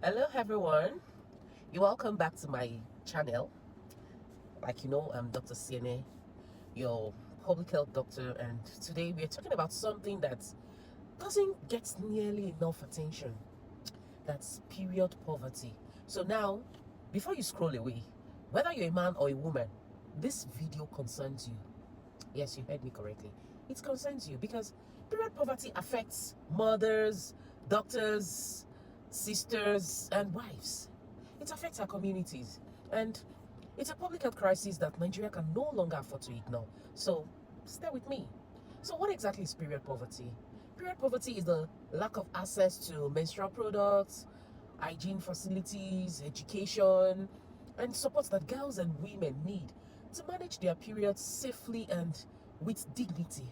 Hello everyone, you're welcome back to my channel. Like you know, I'm Dr. Siene, your public health doctor, and today we're talking about something that doesn't get nearly enough attention. That's period poverty. So now, before you scroll away, whether you're a man or a woman, this video concerns you. Yes, you heard me correctly. It concerns you because period poverty affects mothers, doctors, sisters, and wives. It affects our communities. And it's a public health crisis that Nigeria can no longer afford to ignore. So, stay with me. So, what exactly is period poverty? Period poverty is the lack of access to menstrual products, hygiene facilities, education, and support that girls and women need to manage their periods safely and with dignity.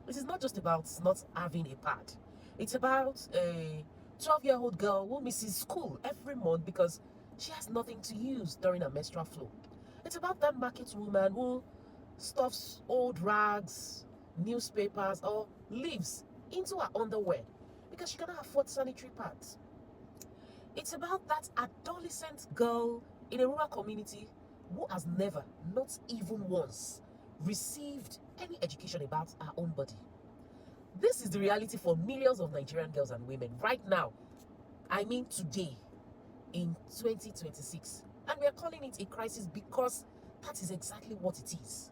It is not just about not having a pad. It's about a 12-year-old girl who misses school every month because she has nothing to use during her menstrual flow. It's about that market woman who stuffs old rags, newspapers, or leaves into her underwear because she cannot afford sanitary pads. It's about that adolescent girl in a rural community who has never, not even once, received any education about her own body. This is the reality for millions of Nigerian girls and women right now. I mean today, in 2026. And we are calling it a crisis because that is exactly what it is.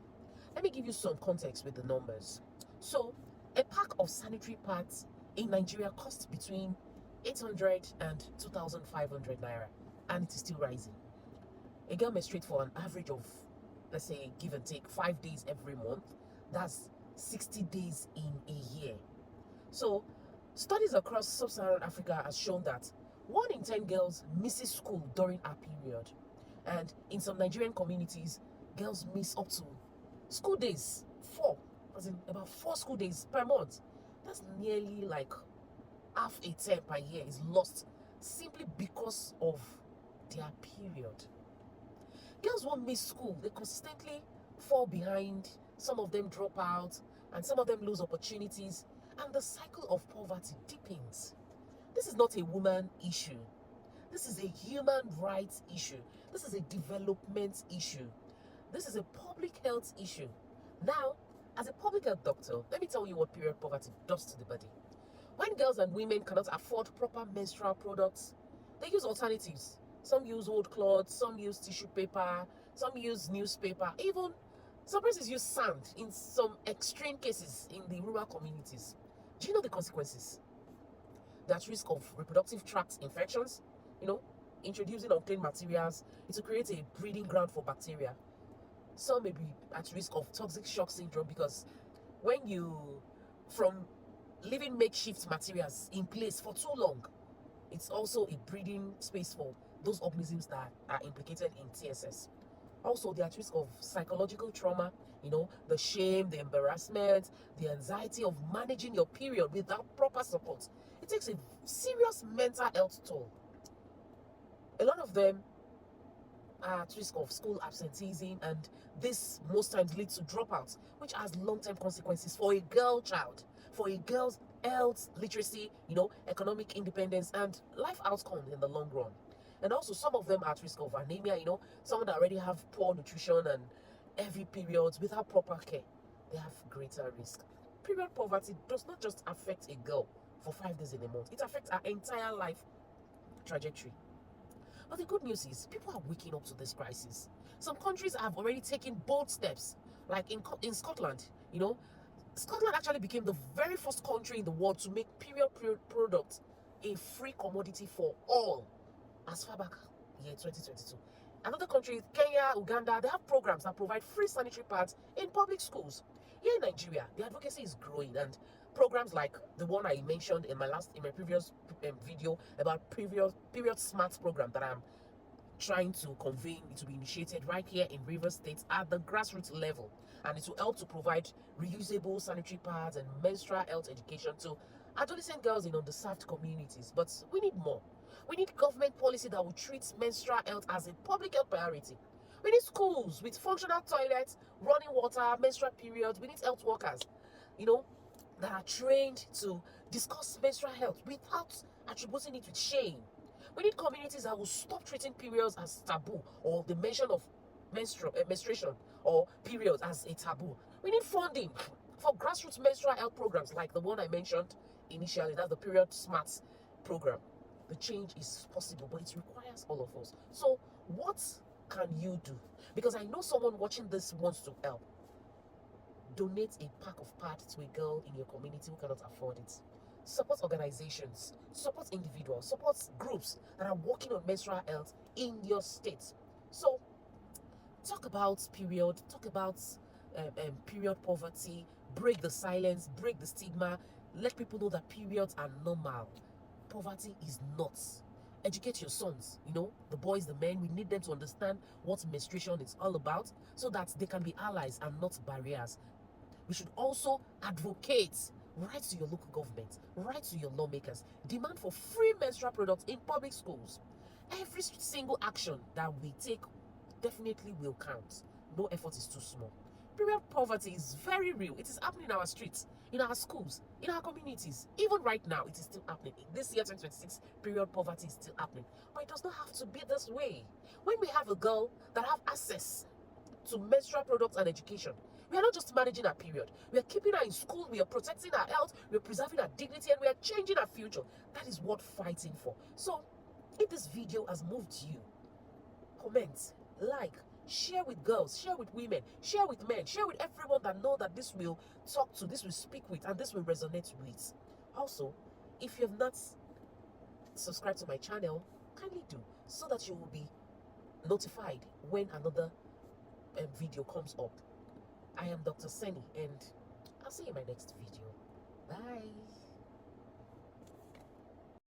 Let me give you some context with the numbers. So, a pack of sanitary pads in Nigeria costs between 800 and 2,500 naira, and it is still rising. A girl menstruates for an average of, let's say, give and take 5 days every month. That's 60 days in a year. So, studies across sub-Saharan Africa has shown that 1 in 10 girls misses school during her period. And in some Nigerian communities, girls miss up to school days, 4, as in about 4 school days per month. That's nearly like half a term per year is lost simply because of their period. Girls won't miss school. They consistently fall behind. Some of them drop out, and some of them lose opportunities, and the cycle of poverty deepens. This is not a woman issue. This is a human rights issue. This is a development issue. This is a public health issue. Now, as a public health doctor, let me tell you what period poverty does to the body. When girls and women cannot afford proper menstrual products, they use alternatives. Some use old cloths, some use tissue paper, some use newspaper, even some places use sand in some extreme cases in the rural communities. Do you know the consequences? There's risk of reproductive tract infections, introducing unclean materials. It will create a breeding ground for bacteria. Some may be at risk of toxic shock syndrome because when you, from leaving makeshift materials in place for too long, it's also a breeding space for those organisms that are implicated in TSS. Also, they're at risk of psychological trauma, the shame, the embarrassment, the anxiety of managing your period without proper support. It takes a serious mental health toll. A lot of them are at risk of school absenteeism, and this most times leads to dropouts, which has long-term consequences for a girl child, for a girl's health, literacy, economic independence, and life outcome in the long run. And also, some of them are at risk of anemia, some that already have poor nutrition and heavy periods without proper care. They have greater risk. Period poverty does not just affect a girl for 5 days in a month, it affects her entire life trajectory. But the good news is people are waking up to this crisis. Some countries have already taken bold steps, like in Scotland. Scotland actually became the very first country in the world to make period products a free commodity for all, as far back year 2022. Another country, Kenya, Uganda, they have programs that provide free sanitary pads in public schools. Here in Nigeria, the advocacy is growing, and programs like the one I mentioned in my previous video about period smart program that I'm trying to convey, it will be initiated right here in Rivers State at the grassroots level, and it will help to provide reusable sanitary pads and menstrual health education to adolescent girls in underserved communities. But we need more. We need government policy that will treat menstrual health as a public health priority. We need schools with functional toilets, running water, menstrual periods. We need health workers, that are trained to discuss menstrual health without attributing it with shame. We need communities that will stop treating periods as taboo, or the mention of menstruation or periods as a taboo. We need funding for grassroots menstrual health programs like the one I mentioned initially, that's the Period Smart program. The change is possible, but it requires all of us. So, what can you do? Because I know someone watching this wants to help. Donate a pack of pads to a girl in your community who cannot afford it. Support organizations, support individuals, support groups that are working on menstrual health in your state. So, talk about period, talk about period poverty, break the silence, break the stigma, let people know that periods are normal. Poverty is not. Educate your sons, the boys, the men. We need them to understand what menstruation is all about so that they can be allies and not barriers. We should also advocate. Write to your local government, write to your lawmakers, demand for free menstrual products in public schools. Every single action that we take definitely will count. No effort is too small. Period poverty is very real. It is happening in our streets, in our schools, in our communities. Even right now, it is still happening. This year, 2026, period poverty is still happening. But it does not have to be this way. When we have a girl that have access to menstrual products and education, we are not just managing our period. We are keeping her in school. We are protecting her health. We are preserving her dignity, and we are changing her future. That is what fighting for. So, if this video has moved you, comment, like, share with girls, share with women, share with men, share with everyone that know that this will talk to, this will speak with, and this will resonate with. Also, if you have not subscribed to my channel, kindly do, so that you will be notified when another video comes up. I am Dr. Seni, and I'll see you in my next video. Bye.